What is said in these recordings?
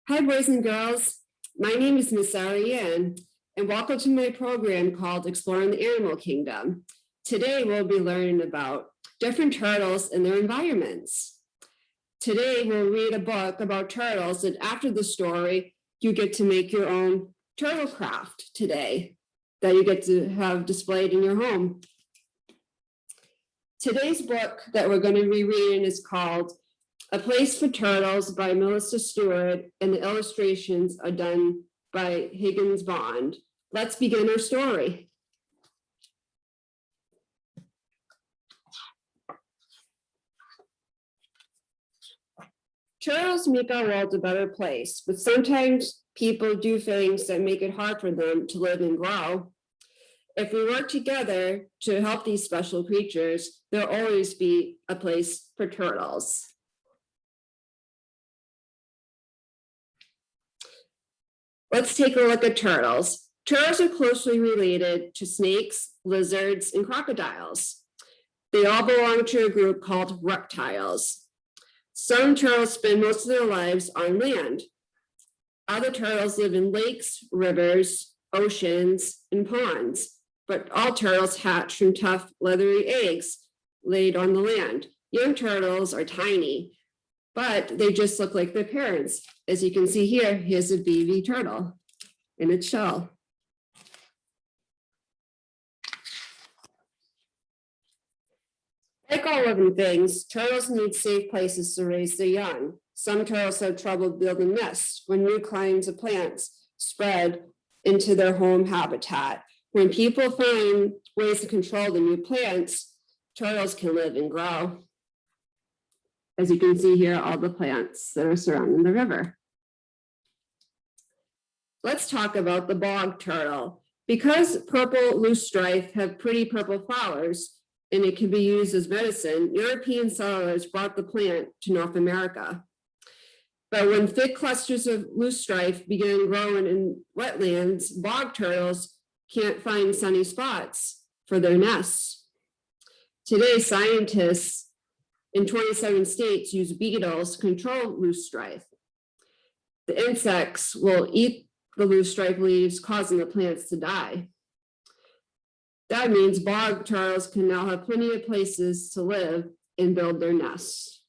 Hi, boys and girls. My name is Miss Ariane, and welcome to my program called Exploring the Animal Kingdom. Today, we'll be learning about different turtles and their environments. Today, we'll read a book about turtles, and after the story, you get to make your own turtle craft today that you get to have displayed in your home. Today's book that we're going to be reading is called A Place for Turtles by Melissa Stewart, and the illustrations are done by Higgins Bond. Let's begin our story. Turtles make our world a better place, but sometimes people do things that make it hard for them to live and grow. If we work together to help these special creatures, there'll always be a place for turtles. Let's take a look at turtles. Turtles are closely related to snakes, lizards, and crocodiles. They all belong to a group called reptiles. Some turtles spend most of their lives on land. Other turtles live in lakes, rivers, oceans, and ponds. But all turtles hatch from tough, leathery eggs laid on the land. Young turtles are tiny, but they just look like their parents. As you can see here, here's a baby turtle in its shell. Like all living things, turtles need safe places to raise their young. Some turtles have trouble building nests when new kinds of plants spread into their home habitat. When people find ways to control the new plants, turtles can live and grow. As you can see here, all the plants that are surrounding the river. Let's talk about the bog turtle. Because purple loosestrife have pretty purple flowers and it can be used as medicine, European settlers brought the plant to North America. But when thick clusters of loosestrife began growing in wetlands, bog turtles can't find sunny spots for their nests. Today, scientists in 27 states use beetles to control loosestrife. The insects will eat the loosestrife leaves, causing the plants to die. That means bog turtles can now have plenty of places to live and build their nests.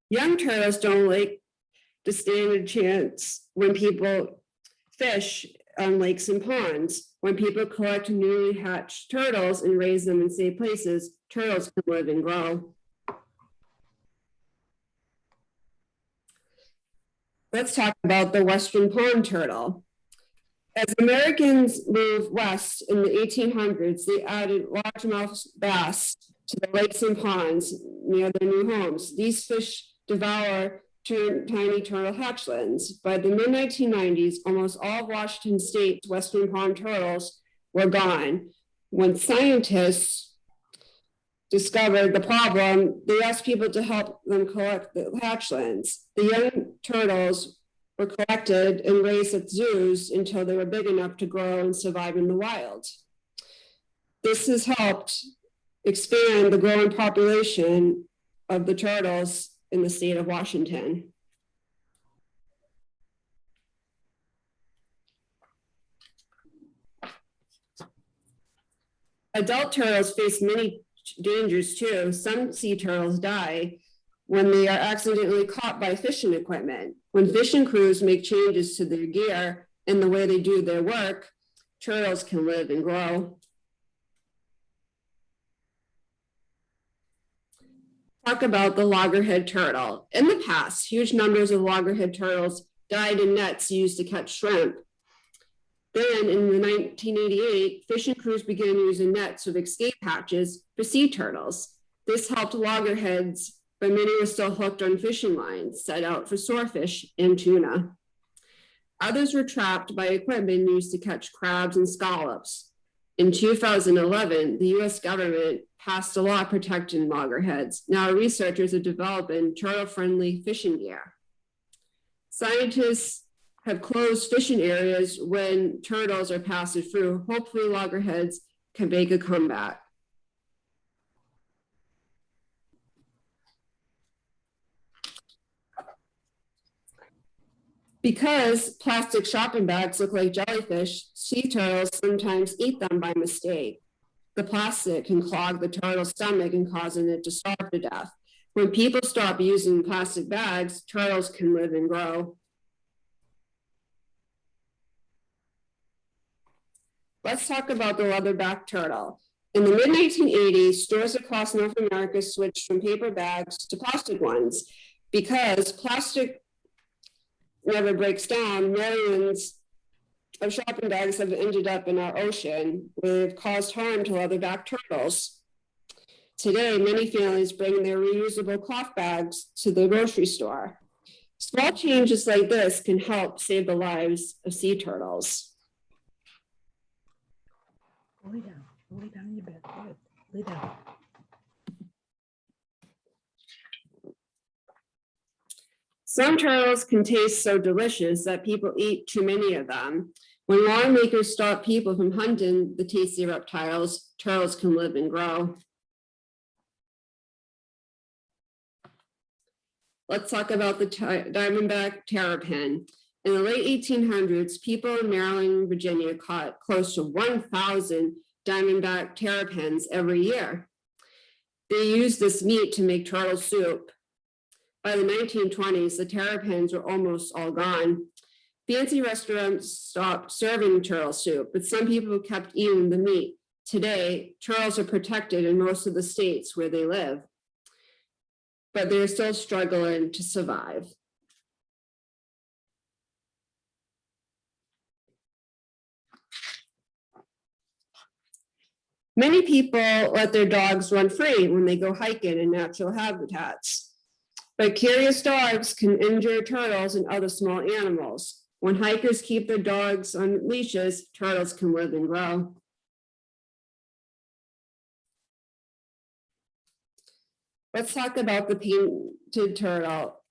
Young turtles don't like to stand a chance when people fish on lakes and ponds. When people collect newly hatched turtles and raise them in safe places, turtles can live and grow. Let's talk about the Western pond turtle. As Americans moved west in the 1800s, they added largemouth bass to the lakes and ponds near their new homes. These fish devour tiny turtle hatchlings. By the mid-1990s, almost all of Washington State's Western pond turtles were gone. When scientists discovered the problem, they asked people to help them collect the hatchlings. The young turtles were collected and raised at zoos until they were big enough to grow and survive in the wild. This has helped expand the growing population of the turtles in the state of Washington. Adult turtles face many dangers too. Some sea turtles die when they are accidentally caught by fishing equipment. When fishing crews make changes to their gear and the way they do their work, turtles can live and grow. Talk about the loggerhead turtle. In the past, huge numbers of loggerhead turtles died in nets used to catch shrimp. Then in 1988, fishing crews began using nets with escape hatches for sea turtles. This helped loggerheads, but many were still hooked on fishing lines set out for swordfish and tuna. Others were trapped by equipment used to catch crabs and scallops. In 2011, the US government passed a law protecting loggerheads. Now researchers are developing turtle-friendly fishing gear. Scientists have closed fishing areas when turtles are passing through. Hopefully loggerheads can make a comeback. Because plastic shopping bags look like jellyfish, sea turtles sometimes eat them by mistake. The plastic can clog the turtle's stomach and causing it to starve to death. When people stop using plastic bags, turtles can live and grow. Let's talk about the leatherback turtle. In the mid-1980s, stores across North America switched from paper bags to plastic ones. Because plastic never breaks down, millions of shopping bags have ended up in our ocean, where they've caused harm to leatherback turtles. Today, many families bring their reusable cloth bags to the grocery store. Small changes like this can help save the lives of sea turtles. Lay down in your bed, lay down. Some turtles can taste so delicious that people eat too many of them. When lawmakers stop people from hunting the tasty reptiles, turtles can live and grow. Let's talk about the diamondback terrapin. In the late 1800s, people in Maryland, Virginia caught close to 1,000 diamondback terrapins every year. They used this meat to make turtle soup. By the 1920s, the terrapins were almost all gone. Fancy restaurants stopped serving turtle soup, but some people kept eating the meat. Today, turtles are protected in most of the states where they live, but they're still struggling to survive. Many people let their dogs run free when they go hiking in natural habitats. But curious dogs can injure turtles and other small animals. When hikers keep their dogs on leashes, turtles can live and grow. Let's talk about the painted turtle.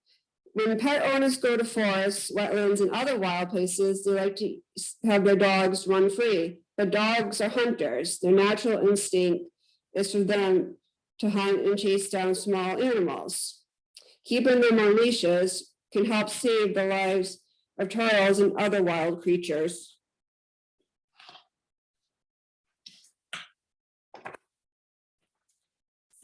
When pet owners go to forests, wetlands, and other wild places, they like to have their dogs run free. But dogs are hunters. Their natural instinct is for them to hunt and chase down small animals. Keeping them on leashes can help save the lives of turtles and other wild creatures.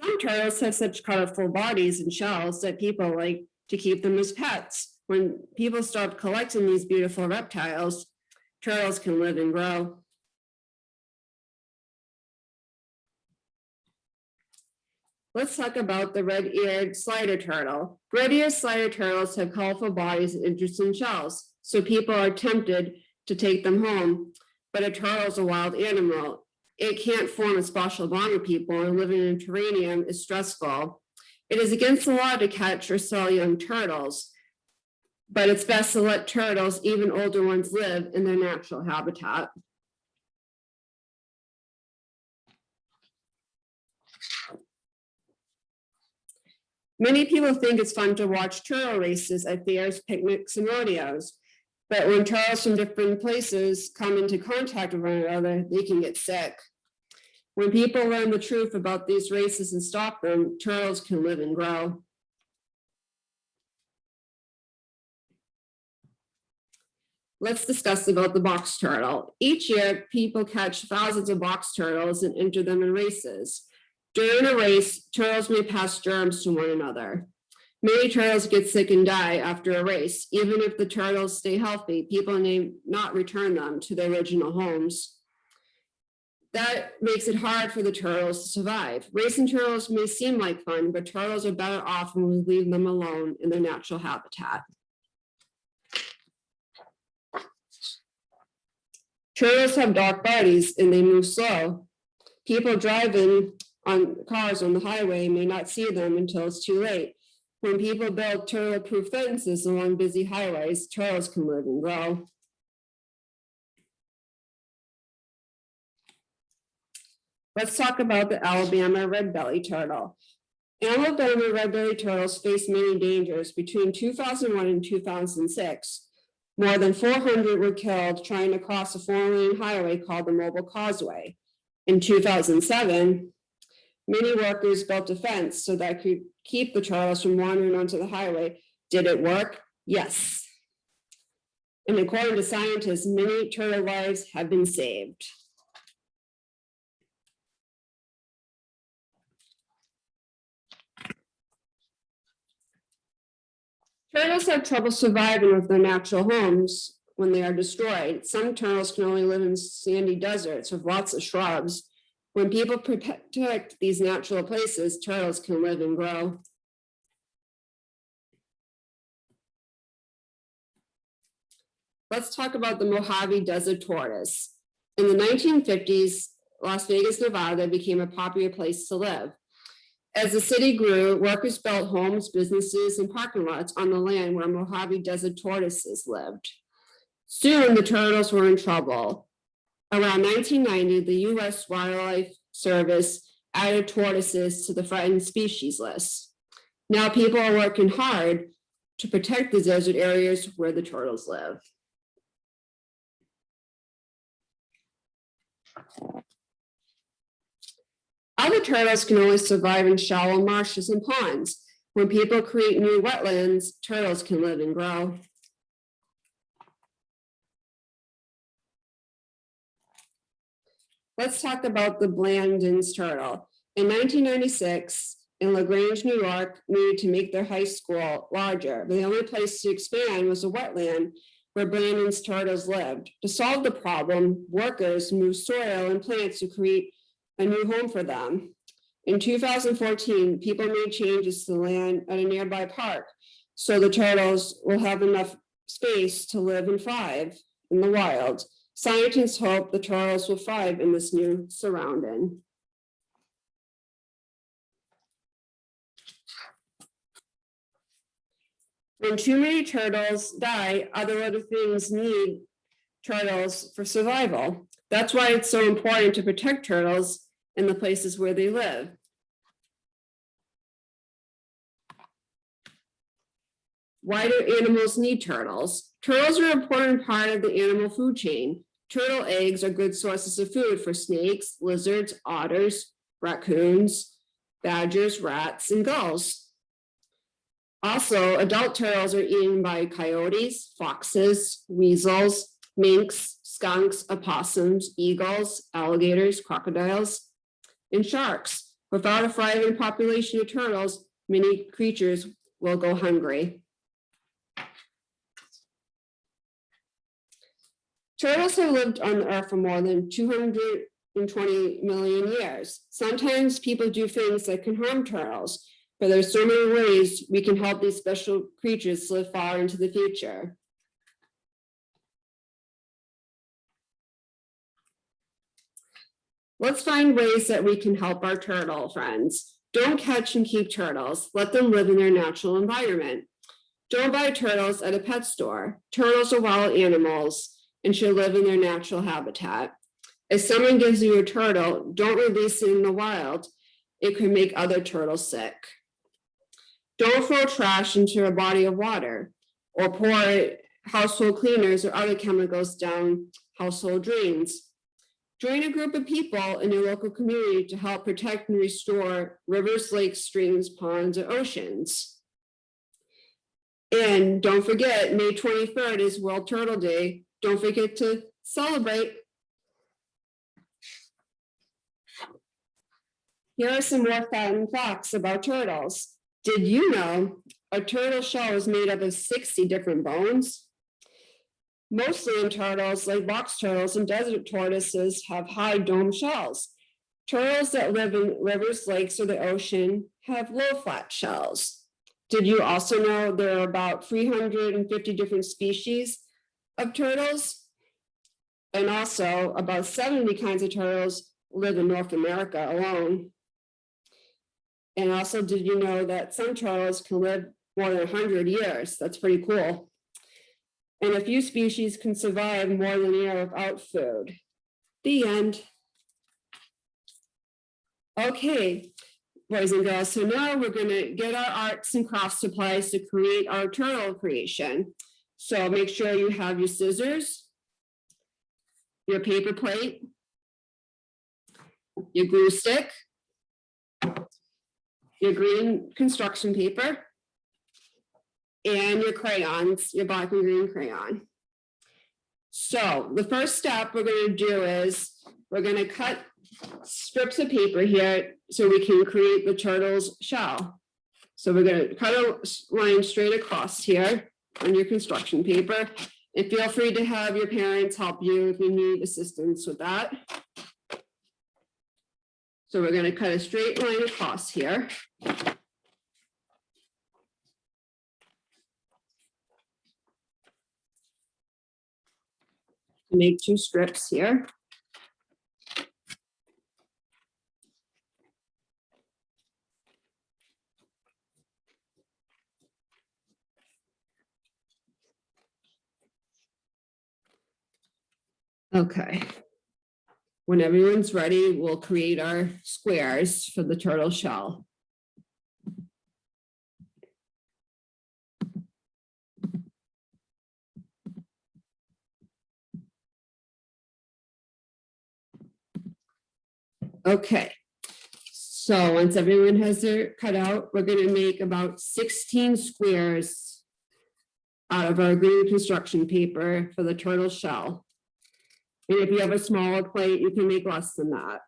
Some turtles have such colorful bodies and shells that people like to keep them as pets. When people start collecting these beautiful reptiles, turtles can live and grow. Let's talk about the red-eared slider turtle. Red-eared slider turtles have colorful bodies and interesting shells, so people are tempted to take them home. But a turtle is a wild animal. It can't form a special bond with people, and living in terrarium is stressful. It is against the law to catch or sell young turtles, but it's best to let turtles, even older ones, live in their natural habitat. Many people think it's fun to watch turtle races at fairs, picnics, and rodeos. But when turtles from different places come into contact with one another, they can get sick. When people learn the truth about these races and stop them, turtles can live and grow. Let's discuss about the box turtle. Each year, people catch thousands of box turtles and enter them in races. During a race, turtles may pass germs to one another. Many turtles get sick and die after a race. Even if the turtles stay healthy, people may not return them to their original homes. That makes it hard for the turtles to survive. Racing turtles may seem like fun, but turtles are better off when we leave them alone in their natural habitat. Turtles have dark bodies and they move slow. People driving on cars on the highway may not see them until it's too late. When people build turtle-proof fences along busy highways, turtles can live and grow. Let's talk about the Alabama red-bellied turtle. Alabama red-bellied turtles face many dangers. Between 2001 and 2006, more than 400 were killed trying to cross a 4-lane highway called the Mobile Causeway. In 2007, many workers built a fence so that could keep the turtles from wandering onto the highway. Did it work? Yes. And according to scientists, many turtle lives have been saved. Turtles have trouble surviving with their natural homes when they are destroyed. Some turtles can only live in sandy deserts with lots of shrubs. When people protect these natural places, turtles can live and grow. Let's talk about the Mojave Desert Tortoise. In the 1950s, Las Vegas, Nevada became a popular place to live. As the city grew, workers built homes, businesses, and parking lots on the land where Mojave Desert tortoises lived. Soon, the turtles were in trouble. Around 1990, the U.S. Wildlife Service added tortoises to the threatened species list. Now people are working hard to protect the desert areas where the turtles live. Other turtles can only survive in shallow marshes and ponds. When people create new wetlands, turtles can live and grow. Let's talk about the Blandings turtle. In 1996, in LaGrange, New York, needed to make their high school larger, but the only place to expand was a wetland where Blandings turtles lived. To solve the problem, workers moved soil and plants to create a new home for them. In 2014, people made changes to the land at a nearby park, so the turtles will have enough space to live and thrive in the wild. Scientists hope the turtles will thrive in this new surrounding. When too many turtles die, other little things need turtles for survival. That's why it's so important to protect turtles in the places where they live. Why do animals need turtles? Turtles are an important part of the animal food chain. Turtle eggs are good sources of food for snakes, lizards, otters, raccoons, badgers, rats, and gulls. Also, adult turtles are eaten by coyotes, foxes, weasels, minks, skunks, opossums, eagles, alligators, crocodiles, and sharks. Without a thriving population of turtles, many creatures will go hungry. Turtles have lived on the earth for more than 220 million years. Sometimes people do things that can harm turtles, but there's so many ways we can help these special creatures live far into the future. Let's find ways that we can help our turtle friends. Don't catch and keep turtles. Let them live in their natural environment. Don't buy turtles at a pet store. Turtles are wild animals and should live in their natural habitat. If someone gives you a turtle, don't release it in the wild. It could make other turtles sick. Don't throw trash into a body of water or pour household cleaners or other chemicals down household drains. Join a group of people in your local community to help protect and restore rivers, lakes, streams, ponds, or oceans. And don't forget, May 23rd is World Turtle Day. Don't forget to celebrate. Here are some more fun facts about turtles. Did you know a turtle shell is made up of 60 different bones? Most land turtles, like box turtles and desert tortoises, have high dome shells. Turtles that live in rivers, lakes, or the ocean have low flat shells. Did you also know there are about 350 different species of turtles? And also about 70 kinds of turtles live in North America alone. And also, did you know that some turtles can live more than 100 years? That's pretty cool. And a few species can survive more than a year without food. The end. Okay, boys and girls, so now we're going to get our arts and crafts supplies to create our turtle creation. So make sure you have your scissors, your paper plate, your glue stick, your green construction paper, and your crayons, your black and green crayon. So the first step we're going to do is we're going to cut strips of paper here so we can create the turtle's shell. So we're going to cut a line straight across here on your construction paper, and feel free to have your parents help you if you need assistance with that. So we're going to cut a straight line across here. Make 2 strips here. Okay. When everyone's ready, we'll create our squares for the turtle shell. Okay. So once everyone has their cutout, we're going to make about 16 squares out of our green construction paper for the turtle shell. And if you have a smaller plate, you can make less than that.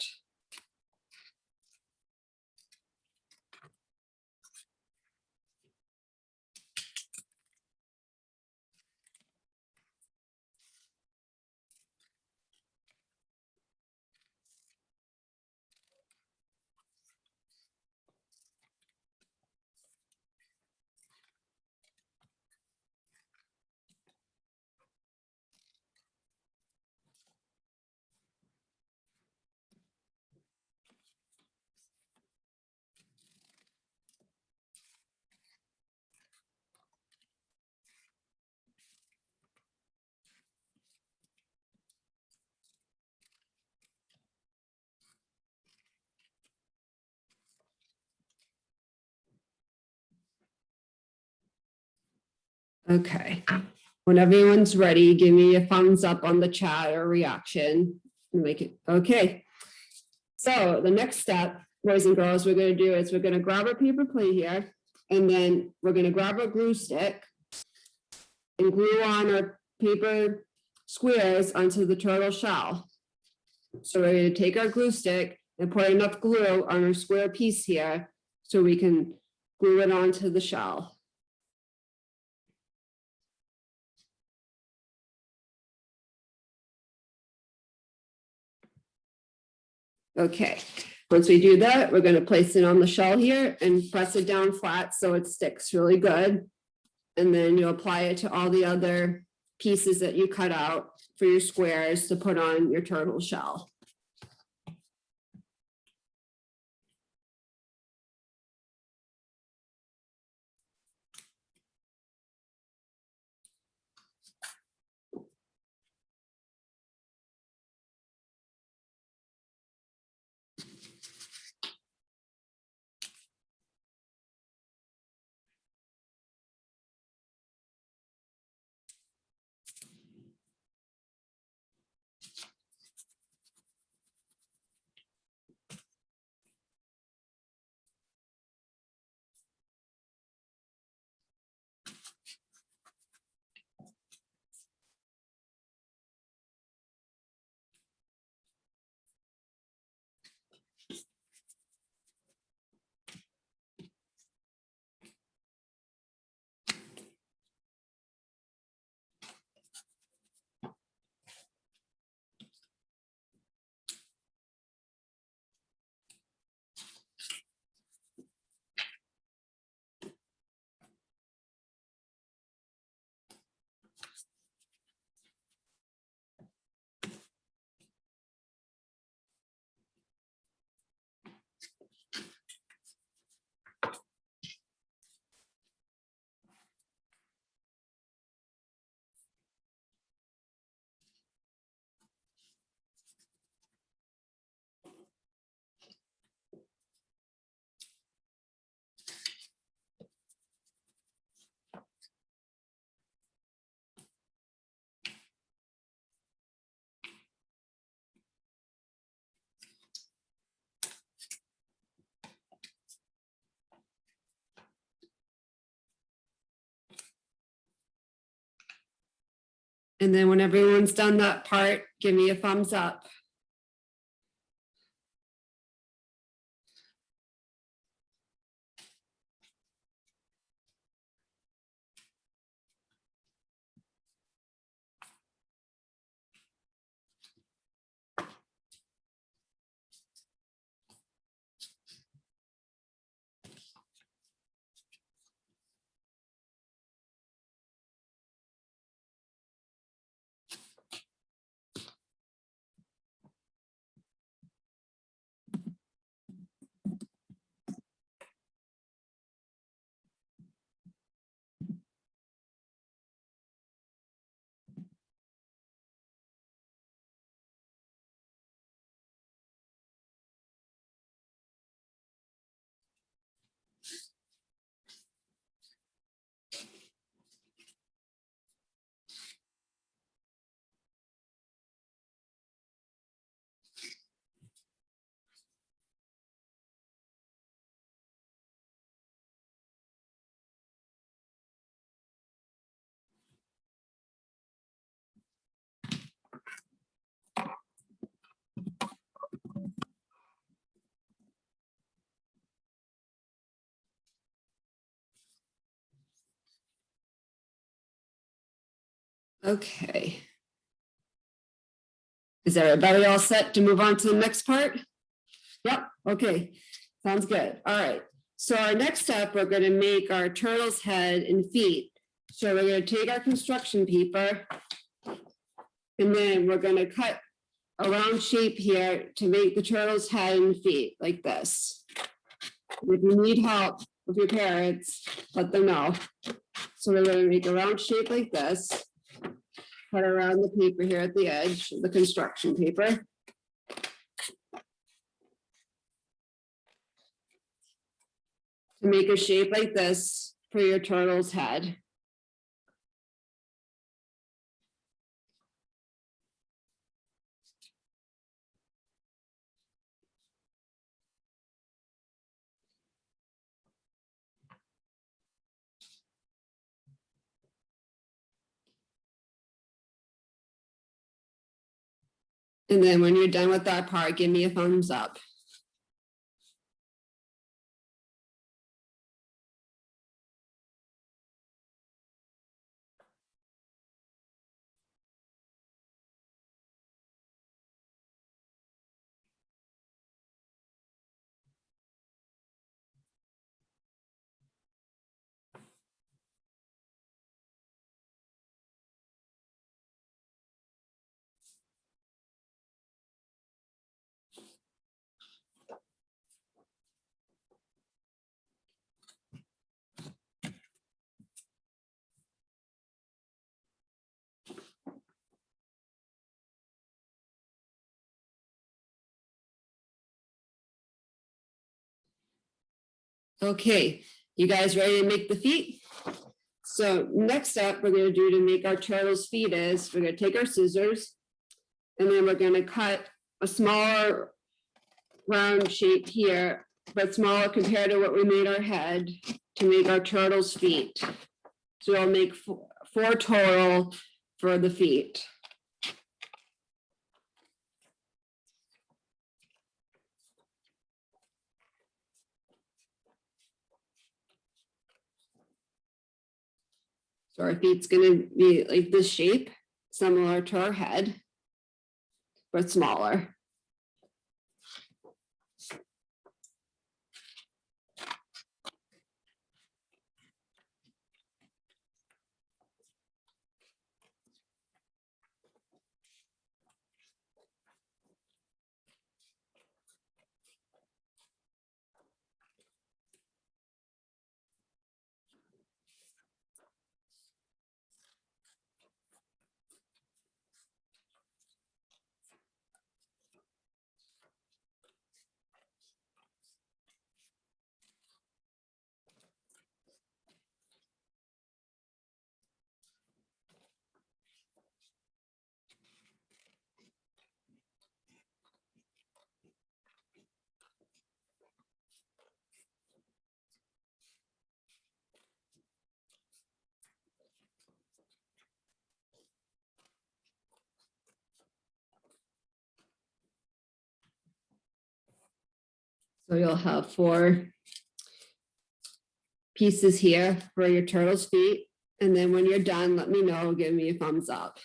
Okay, when everyone's ready, give me a thumbs up on the chat or reaction. Make it okay. So the next step, boys and girls, we're going to do is we're going to grab a paper plate here, and then we're going to grab a glue stick and glue on our paper squares onto the turtle shell. So we're going to take our glue stick and put enough glue on our square piece here so we can glue it onto the shell. Okay, once we do that, we're going to place it on the shell here and press it down flat so it sticks really good. And then you apply it to all the other pieces that you cut out for your squares to put on your turtle shell. And then when everyone's done that part, give me a thumbs up. Okay. Is everybody all set to move on to the next part? Yep, okay, sounds good. All right. So our next step, we're gonna make our turtle's head and feet. So we're gonna take our construction paper. And then we're gonna cut a round shape here to make the turtle's head and feet like this. If you need help with your parents, let them know. So we're gonna make a round shape like this. Cut around the paper here at the edge, of the construction paper. To make a shape like this for your turtle's head. And then when you're done with that part, give me a thumbs up. Okay, you guys ready to make the feet? So next up, we're gonna do to make our turtle's feet is, we're gonna take our scissors. And then we're gonna cut a smaller round shape here, but smaller compared to what we made our head to make our turtle's feet. So I'll make four total for the feet. So our feet's gonna be like this shape, similar to our head, but smaller. So you'll have 4 pieces here for your turtle's feet. And then when you're done, let me know, give me a thumbs up.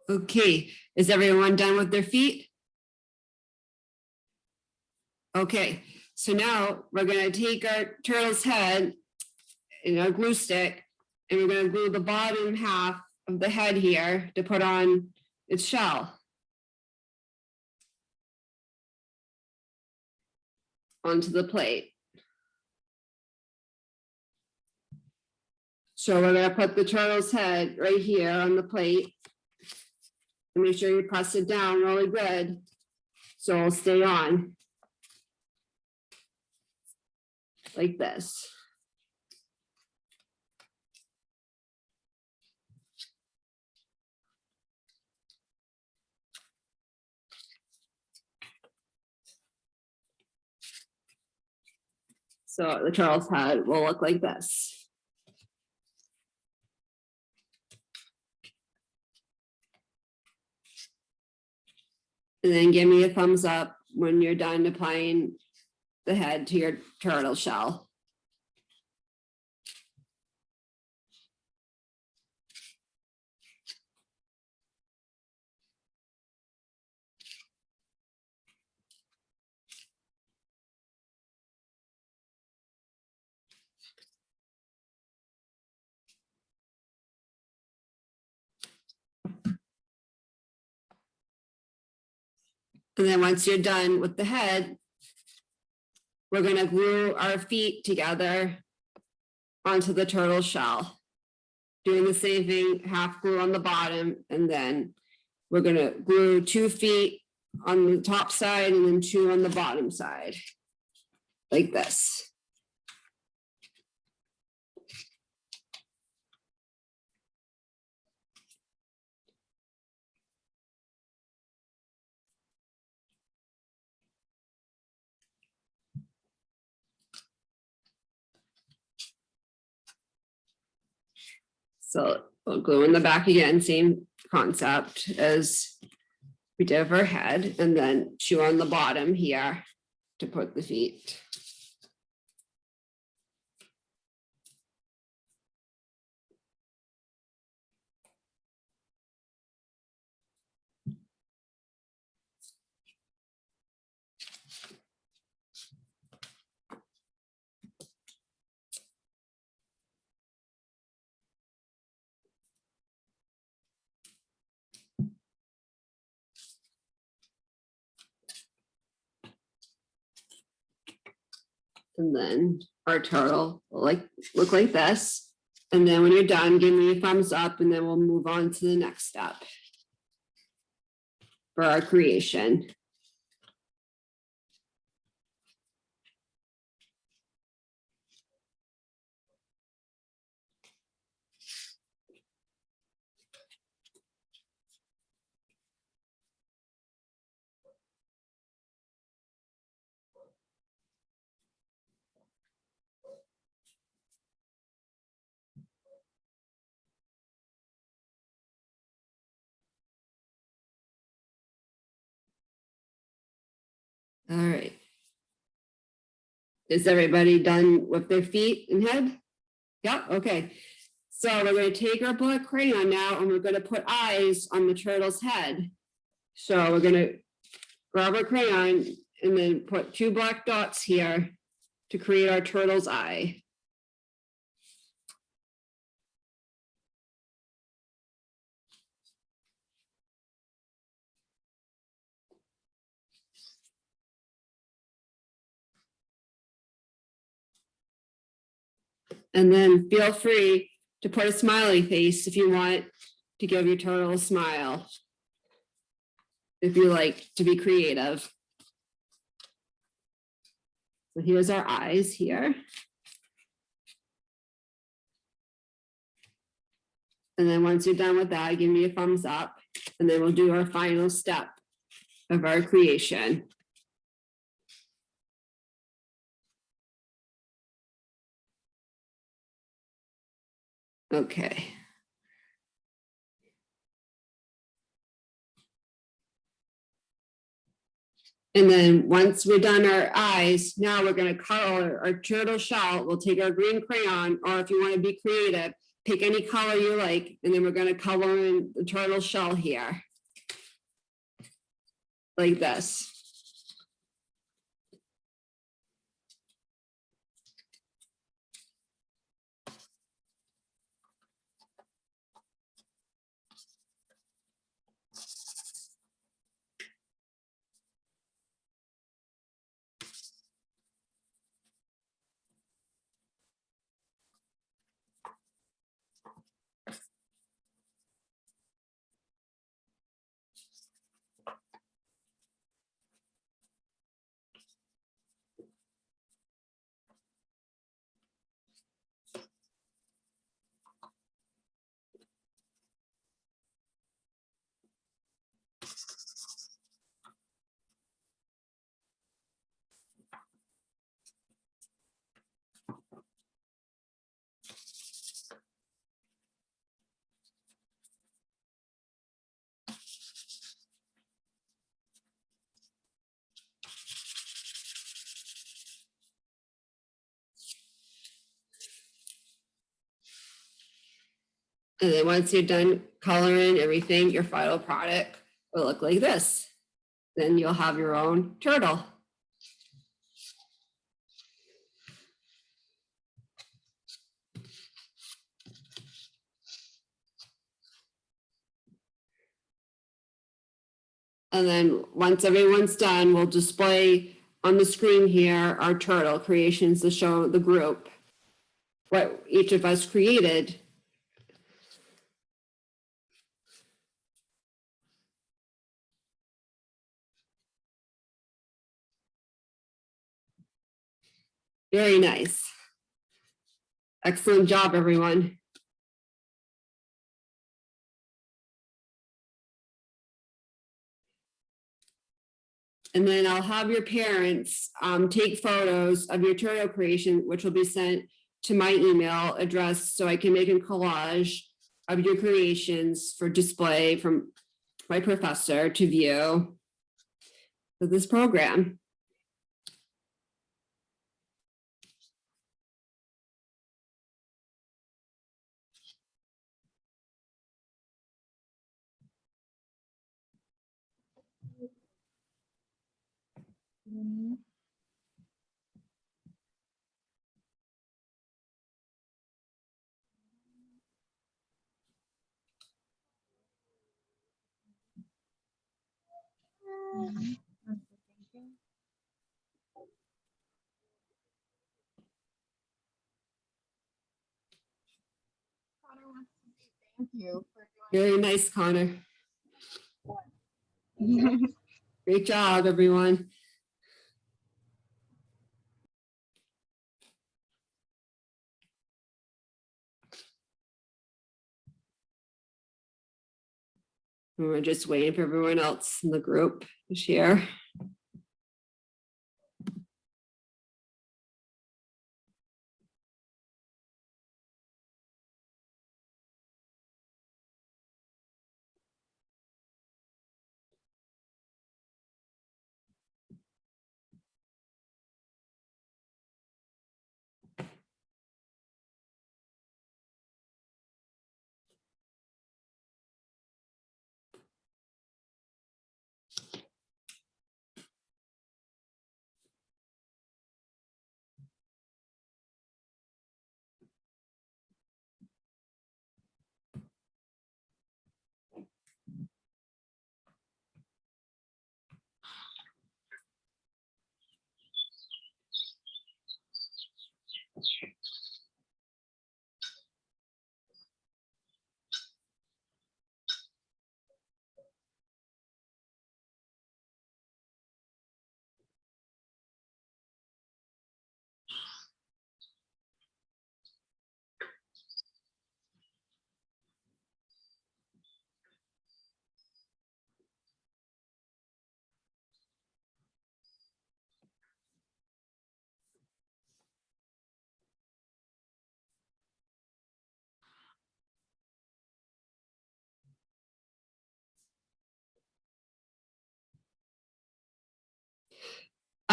Okay, is everyone done with their feet? Okay, so now we're gonna take our turtle's head and a glue stick, and we're gonna glue the bottom half of the head here to put on its shell. Onto the plate. So we're gonna put the turtle's head right here on the plate. And make sure you press it down really good, so it'll stay on. Like this. So the turtle's head will look like this. And then give me a thumbs up when you're done applying the head to your turtle shell. And then once you're done with the head, we're gonna glue our feet together onto the turtle shell. Doing the same thing, half glue on the bottom, and then we're gonna glue 2 feet on the top side and then 2 on the bottom side. Like this. So we'll glue in the back again, same concept as we did for head, and then chew on the bottom here to put the feet. And then our turtle will look like this. And then when you're done, give me a thumbs up, and then we'll move on to the next step for our creation. All right. Is everybody done with their feet and head? Yep, okay. So we're gonna take our black crayon now and we're gonna put eyes on the turtle's head. So we're gonna grab our crayon and then put 2 black dots here to create our turtle's eye. And then feel free to put a smiley face if you want to give your turtle a smile. If you like to be creative. So here's our eyes here. And then once you're done with that, give me a thumbs up, and then we'll do our final step of our creation. Okay. And then once we're done our eyes, now we're gonna color our turtle shell. We'll take our green crayon, or if you want to be creative, pick any color you like, and then we're gonna color in the turtle shell here. Like this. And then once you're done coloring everything, your final product will look like this. Then you'll have your own turtle. And then once everyone's done, we'll display on the screen here our turtle creations to show the group what each of us created. Very nice. Excellent job, everyone. And then I'll have your parents take photos of your turtle creation, which will be sent to my email address so I can make a collage of your creations for display from my professor to view for this program. Thank you. Very nice, Connor. Great job, everyone. We're just waiting for everyone else in the group to share.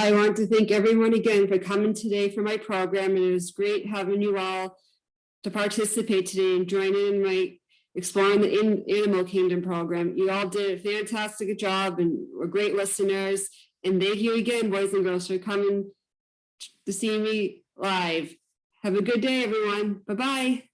I want to thank everyone again for coming today for my program, and it was great having you all to participate today and join in my Exploring the Animal Kingdom program. You all did a fantastic job and were great listeners. And thank you again, boys and girls, for coming to see me live. Have a good day, everyone. Bye-bye.